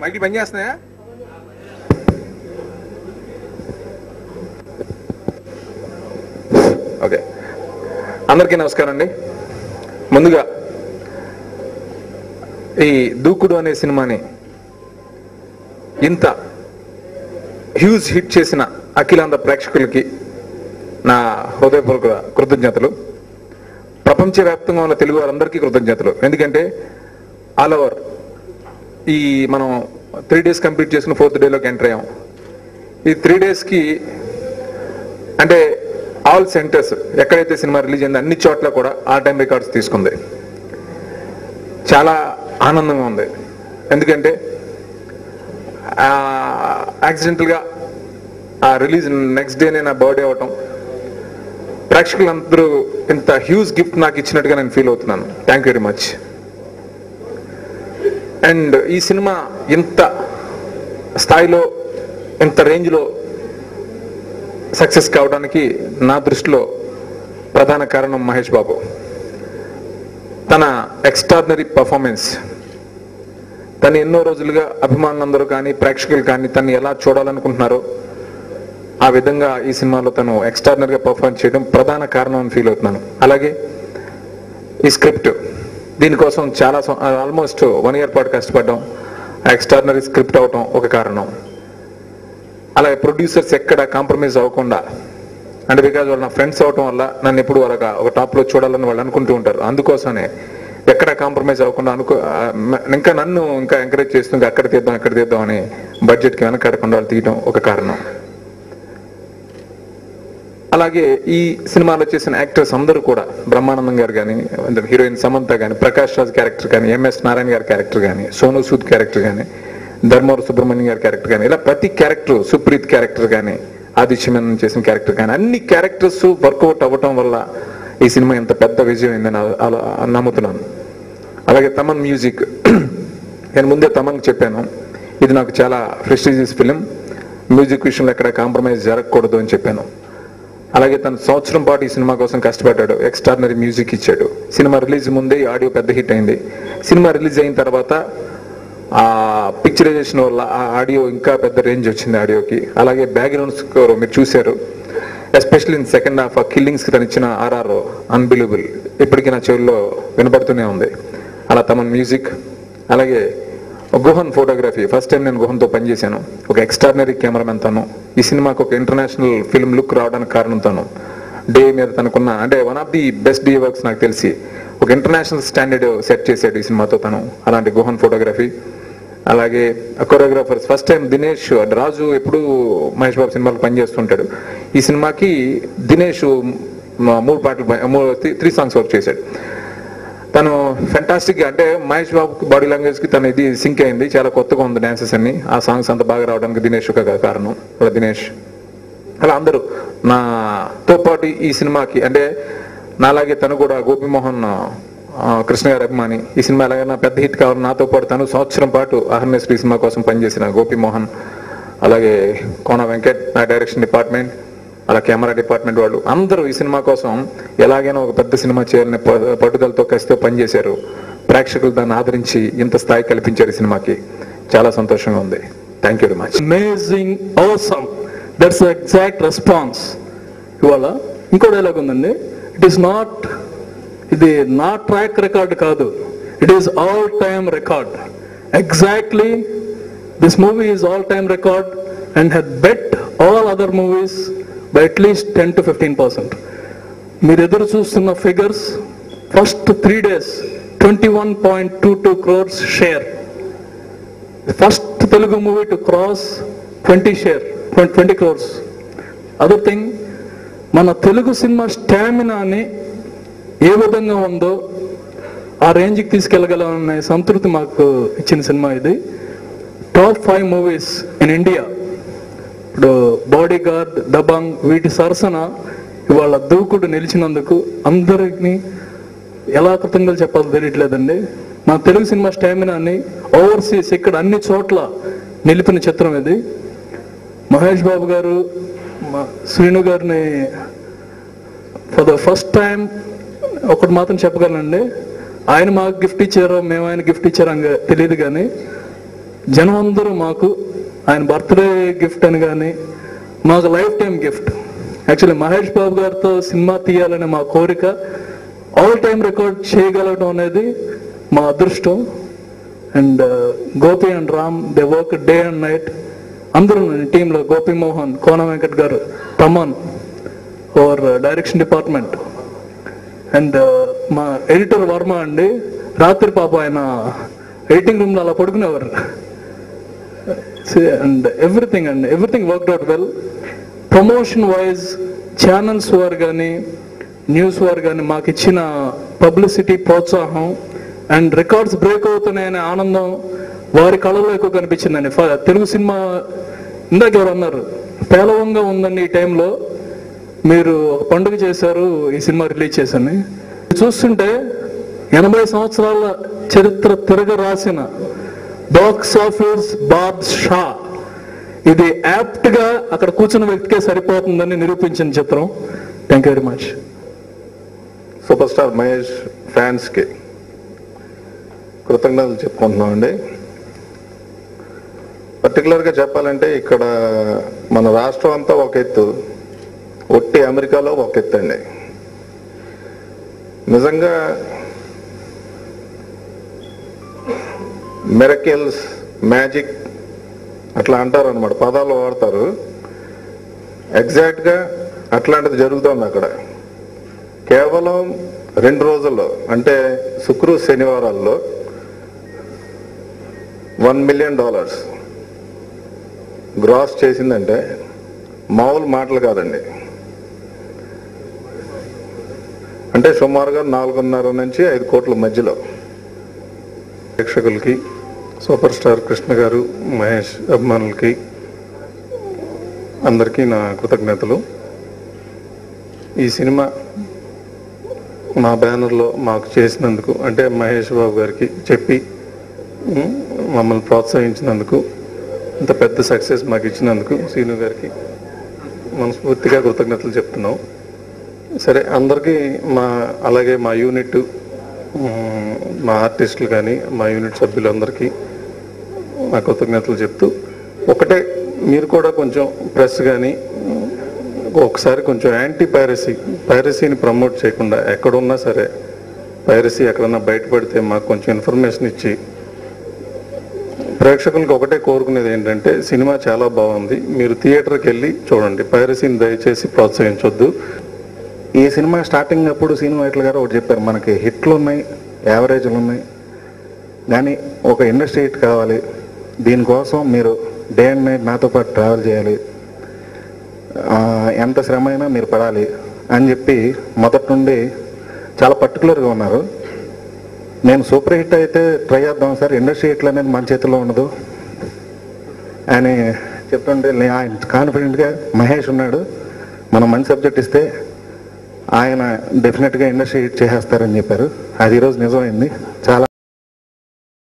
మైకి పని చేస్తున్నాయా? ఓకే, అందరికీ నమస్కారం అండి. ముందుగా ఈ దూకుడు అనే సినిమాని ఇంత హ్యూజ్ హిట్ చేసిన అఖిలాంధ్ర ప్రేక్షకులకి నా హృదయపూర్వక కృతజ్ఞతలు. ప్రపంచవ్యాప్తంగా ఉన్న తెలుగు వారందరికీ కృతజ్ఞతలు. ఎందుకంటే ఆల్ ఓవర్ ఈ మనం 3 days కంప్లీట్ చేసుకుని 4th డేలోకి ఎంటర్ అయ్యాం. ఈ 3 daysకి అంటే ఆల్ సెంటర్స్ ఎక్కడైతే సినిమా రిలీజ్ అయిందో అన్ని చోట్ల కూడా ఆల్ టైమ్ రికార్డ్స్ తీసుకుంది. చాలా ఆనందంగా ఉంది. ఎందుకంటే యాక్సిడెంటల్గా ఆ రిలీజ్ నెక్స్ట్ డేనే నా బర్త్డే అవటం, ప్రేక్షకులందరూ ఇంత హ్యూజ్ గిఫ్ట్ నాకు ఇచ్చినట్టుగా నేను ఫీల్ అవుతున్నాను. Thank you very much. And ఈ సినిమా ఇంత స్థాయిలో ఇంత రేంజ్లో సక్సెస్ కావడానికి నా దృష్టిలో ప్రధాన కారణం మహేష్ బాబు. తన ఎక్స్ట్రాడినరీ పర్ఫార్మెన్స్, తను ఎన్నో రోజులుగా అభిమానులందరూ కానీ ప్రేక్షకులు కానీ తను ఎలా చూడాలనుకుంటున్నారో ఆ విధంగా ఈ సినిమాలో తను ఎక్స్ట్రాడినరీగా పర్ఫార్మ్ చేయడం ప్రధాన కారణం అని ఫీల్ అవుతున్నాను. అలాగే ఈ స్క్రిప్ట్, దీనికోసం చాలా ఆల్మోస్ట్ 1 year పాటు కష్టపడ్డాం. ఎక్స్ట్రాడినరీ స్క్రిప్ట్ అవటం ఒక కారణం. అలాగే ప్రొడ్యూసర్స్ ఎక్కడ కాంప్రమైజ్ అవ్వకుండా, అంటే బికాజ్ వాళ్ళు నా ఫ్రెండ్స్ అవటం వల్ల నన్ను ఎప్పుడు వాళ్ళగా ఒక టాప్లో చూడాలని వాళ్ళు అనుకుంటూ ఉంటారు. అందుకోసమే ఎక్కడ కాంప్రమైజ్ అవ్వకుండా ఇంకా నన్ను ఇంకా ఎంకరేజ్ చేస్తూ ఇంకా అక్కడ తీద్దాం అని బడ్జెట్కి వెనకాడకుండా వాళ్ళు తీయడం ఒక కారణం. అలాగే ఈ సినిమాలో చేసిన యాక్టర్స్ అందరూ కూడా, బ్రహ్మానందం గారు కానీ, హీరోయిన్ సమంత కానీ, ప్రకాష్ రాజ్ క్యారెక్టర్ కానీ, ఎంఎస్ నారాయణ గారి క్యారెక్టర్ కానీ, సోను సూద్ క్యారెక్టర్ కానీ, ధర్మవరం సుబ్రహ్మణ్యం గారి క్యారెక్టర్ కానీ, ఇలా ప్రతి క్యారెక్టర్, సుప్రీత్ క్యారెక్టర్ కానీ, ఆదిత్యమేనన్ చేసిన క్యారెక్టర్ కానీ, అన్ని క్యారెక్టర్స్ వర్కౌట్ అవ్వటం వల్ల ఈ సినిమా ఇంత పెద్ద విజయం అయిందని నమ్ముతున్నాను. అలాగే తమన్ మ్యూజిక్, నేను ముందే తమన్కి చెప్పాను, ఇది నాకు చాలా ప్రెస్టీజియస్ ఫిలిం, మ్యూజిక్ విషయంలో ఎక్కడ కాంప్రమైజ్ జరగకూడదు అని చెప్పాను. అలాగే తను సంవత్సరం పాటు ఈ సినిమా కోసం కష్టపడ్డాడు, ఎక్స్ట్రాడినరీ మ్యూజిక్ ఇచ్చాడు. సినిమా రిలీజ్ ముందే ఈ ఆడియో పెద్ద హిట్ అయింది. సినిమా రిలీజ్ అయిన తర్వాత ఆ పిక్చరైజేషన్ వల్ల ఆ ఆడియో ఇంకా పెద్ద రేంజ్ వచ్చింది ఆడియోకి. అలాగే బ్యాక్గ్రౌండ్ స్కోర్ మీరు చూశారు, ఎస్పెషల్లీ ఇన్ సెకండ్ హాఫ్ ఆ కిల్లింగ్స్కి తను ఇచ్చిన ఆర్ఆర్ అన్బిలీవబుల్, ఇప్పటికీ నా చెవుల్లో వినపడుతూనే ఉంది. అలా తమ మ్యూజిక్, అలాగే గుహన్ ఫోటోగ్రఫీ, ఫస్ట్ టైం నేను గుహన్తో పనిచేశాను. ఒక ఎక్స్ట్రాడినరీ కెమెరామెన్ తను. ఈ సినిమాకి ఒక ఇంటర్నేషనల్ ఫిల్మ్ లుక్ రావడానికి కారణం తను. డే మీద తనకున్న, అంటే one of the best day works నాకు తెలిసి, ఒక ఇంటర్నేషనల్ స్టాండర్డ్ సెట్ చేశాడు ఈ సినిమాతో తను. అలాంటి గుహన్ ఫోటోగ్రఫీ. అలాగే కొరియోగ్రాఫర్స్, ఫస్ట్ టైం దినేష్, రాజు ఎప్పుడు మహేష్ బాబు సినిమాలు పనిచేస్తుంటాడు. ఈ సినిమాకి దినేష్ 3 పాటలు 3 songs వర్క్ చేశాడు. తను ఫెంటాస్టిక్గా, అంటే మహేష్ బాబుకి బాడీ లాంగ్వేజ్కి తను ఇది సింక్ అయింది. చాలా కొత్తగా ఉంది డాన్సెస్ అన్ని. ఆ సాంగ్స్ అంత బాగా రావడానికి దినేష్ ఒక కారణం. అలా దినేష్, అలా అందరూ నాతో పాటు ఈ సినిమాకి, అంటే నాలాగే తను కూడా గోపిమోహన్ కృష్ణ గారి అభిమాని. ఈ సినిమా ఎలాగైనా పెద్ద హిట్ కావాలి, నాతో పాటు తను సంవత్సరం పాటు అహర్నిశలు ఈ సినిమా కోసం పనిచేసిన గోపిమోహన్, అలాగే కోన వెంకట్ నా డైరెక్షన్ డిపార్ట్మెంట్, అలా కెమెరా డిపార్ట్మెంట్ వాళ్ళు అందరూ ఈ సినిమా కోసం ఎలాగైనా ఒక పెద్ద సినిమా చేయాలని పట్టుదలతో కసితో పనిచేశారు. ప్రేక్షకులు దాన్ని ఆదరించి ఇంత స్థాయి కల్పించారు ఈ సినిమాకి. చాలా సంతోషంగా ఉంది. Thank you very much. Amazing, awesome, that's exact response. ఇవాళ ఇంకో డైలాగ్ ఉందండి, ఇది నా ట్రాక్ రికార్డ్ కాదు, it is all time record. Exactly this movie is all time record and had beat all other movies by at least 10 to 15%. మీరు ఎదురు చూస్తున్న figures, first 3 days 21.22 crores share, first Telugu movie to cross 20 crores. Other thing, మన Telugu cinema స్టామినాని ఏ విధంగా ఉందో ఆ రేంజ్కి తీసుకెళ్ళగలమనే సంతృప్తి మాకు ఇచ్చిన సినిమా ఇది. టాప్ 5 మూవీస్ ఇన్ ఇండియా, ఇప్పుడు బాడీ గార్డ్, దబంగ్, వీటి సరసన ఇవాళ దూకుడు నిలిచినందుకు అందరికీ ఎలా కృతజ్ఞతలు చెప్పాలో తెలియట్లేదండి. మా తెలుగు సినిమా స్టామినాని ఓవర్సీస్ ఇక్కడ అన్ని చోట్ల నిలిపిన చిత్రం ఇది. మహేష్ బాబు గారు, శ్రీను గారిని ఫర్ ద ఫస్ట్ టైం ఒకటి మాత్రం చెప్పగలనండి, ఆయన మాకు గిఫ్ట్ ఇచ్చారో మేము ఆయన గిఫ్ట్ ఇచ్చారో తెలియదు, కానీ జనం అందరూ మాకు ఆయన బర్త్డే గిఫ్ట్ అని కానీ మాకు life time gift. Actually Mahesh Babu గారితో సినిమా తీయాలనే మా కోరిక ఆల్ టైమ్ రికార్డ్ చేయగలగడం అనేది మా అదృష్టం. And Gopi and Ram they work day and night. అందరూ టీంలో గోపి మోహన్, కోన వెంకట్ గారు, Thaman over direction department. And మా ఎడిటర్ వర్మ అండి, రాత్రి పాప ఆయన ఎడిటింగ్ రూమ్లో అలా పడుకునేవారు. And everything worked out well. Promotion wise channels వారు కానీ న్యూస్ వారు కానీ మాకు ఇచ్చిన పబ్లిసిటీ, ప్రోత్సాహం అండ్ రికార్డ్స్ బ్రేక్ అవుతున్నాయనే ఆనందం వారి కళలో ఎక్కువ కనిపించిందండి. తెలుగు సినిమా ఇందాక ఎవరు అన్నారు పేలవంగా ఉందండి, ఈ టైంలో మీరు ఒక పండుగ చేశారు ఈ సినిమా రిలీజ్ చేశాను. చూస్తుంటే 80 సంవత్సరాల చరిత్ర తిరగ రాసిన బాక్స్ ఆఫీస్ బాద్ షా ఇది యాప్ట్ గా అక్కడ కూర్చున్న వ్యక్తికే సరిపోతుందని నిరూపించిన చిత్రం. Thank you very much. Super star Mahesh fans కి కృతజ్ఞతలు చెప్పుకుంటున్నామండి. పర్టికులర్గా చెప్పాలంటే ఇక్కడ మన రాష్ట్రం అంతా ఒక ఎత్తు, ఒట్టి అమెరికాలో ఒక ఎత్తు అండి. నిజంగా మిరకిల్స్, మ్యాజిక్ అట్లా అంటారు అనమాట, పదాలు వాడతారు. ఎగ్జాక్ట్గా అట్లాంటిది జరుగుతుంది అక్కడ. కేవలం 2 రోజుల్లో అంటే శుక్ర శనివారాల్లో $1 మిలియన్ గ్రాస్ చేసిందంటే మామూలు మాటలు కాదండి. అంటే సుమారుగా 4.5 నుంచి 5 కోట్ల మధ్యలో. ప్రేక్షకులకి, సూపర్ స్టార్ కృష్ణ గారు, మహేష్ అభిమానులకి అందరికీ నా కృతజ్ఞతలు. ఈ సినిమా మా బ్యానర్లో మాకు చేసినందుకు, అంటే మహేష్ బాబు గారికి చెప్పి మమ్మల్ని ప్రోత్సహించినందుకు, ఇంత పెద్ద సక్సెస్ మాకు ఇచ్చినందుకు శ్రీను గారికి మనస్ఫూర్తిగా కృతజ్ఞతలు చెప్తున్నాం. సరే, అందరికీ అలాగే మా యూనిట్, మా ఆర్టిస్టులు కానీ మా యూనిట్ సభ్యులందరికీ నా కృతజ్ఞతలు చెప్తూ, ఒకటే మీరు కూడా కొంచెం ప్రెస్ కానీ ఒకసారి కొంచెం యాంటీ పైరసీని ప్రమోట్ చేయకుండా, ఎక్కడున్నా సరే పైరసీ ఎక్కడన్నా బయటపడితే మాకు కొంచెం ఇన్ఫర్మేషన్ ఇచ్చి, ప్రేక్షకులకు ఒకటే కోరుకునేది ఏంటంటే సినిమా చాలా బాగుంది, మీరు థియేటర్కి వెళ్ళి చూడండి, పైరసీని దయచేసి ప్రోత్సహించొద్దు. ఈ సినిమా స్టార్టింగ్ అప్పుడు శ్రీను వైట్ల గారు ఒకటి చెప్పారు, మనకి హిట్లు ఉన్నాయి, యావరేజ్లు ఉన్నాయి, కానీ ఒక ఇండస్ట్రీ హిట్ కావాలి, దీనికోసం మీరు డే అండ్ నైట్ నాతో పాటు ట్రావెల్ చేయాలి, ఎంత శ్రమ అయినా మీరు పడాలి అని చెప్పి మొదటి నుండి చాలా పర్టికులర్గా ఉన్నారు. నేను సూపర్ హిట్ అయితే ట్రై చేద్దాం సార్, ఇండస్ట్రీ హిట్లు అనేది మన చేతిలో ఉండదు అని చెప్తుంటే ఆయన కాన్ఫిడెంట్గా మహేష్ ఉన్నాడు, మనం మంచి సబ్జెక్ట్ ఇస్తే ఆయన డెఫినెట్గా ఇండస్ట్రీ హిట్ చేసేస్తారని చెప్పారు. అది ఈరోజు నిజమైంది. చాలా